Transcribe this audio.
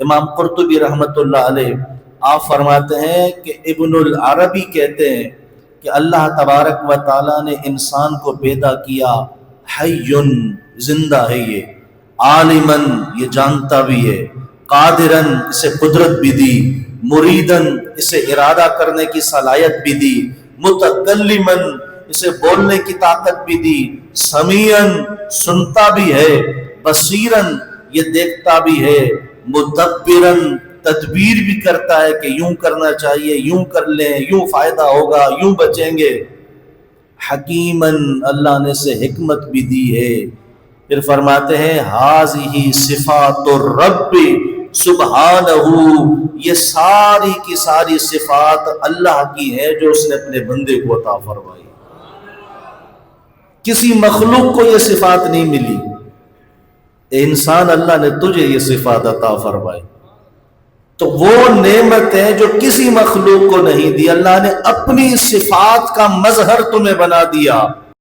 امام قرطبی رحمۃ اللہ علیہ آپ فرماتے ہیں کہ ابن العربی کہتے ہیں کہ اللہ تبارک و تعالیٰ نے انسان کو پیدا کیا حیٌ زندہ ہے یہ، عالماً یہ جانتا بھی ہے، قادراً اسے قدرت بھی دی، مریداً اسے ارادہ کرنے کی صلاحیت بھی دی، متکلماً اسے بولنے کی طاقت بھی دی، سمیعاً سنتا بھی ہے، بصیراً یہ دیکھتا بھی ہے، مدبراً تدبیر بھی کرتا ہے کہ یوں کرنا چاہیے، یوں کر لیں، یوں فائدہ ہوگا، یوں بچیں گے، حکیماً اللہ نے اسے حکمت بھی دی ہے۔ پھر فرماتے ہیں ہذہ صفات الرب سبحانہ، یہ ساری کی ساری صفات اللہ کی ہے جو اس نے اپنے بندے کو عطا فرمائی، کسی مخلوق کو یہ صفات نہیں ملی۔ اے انسان، اللہ نے تجھے یہ صفات عطا فرمائی، تو وہ نعمت ہے جو کسی مخلوق کو نہیں دی، اللہ نے اپنی صفات کا مظہر تمہیں بنا دیا۔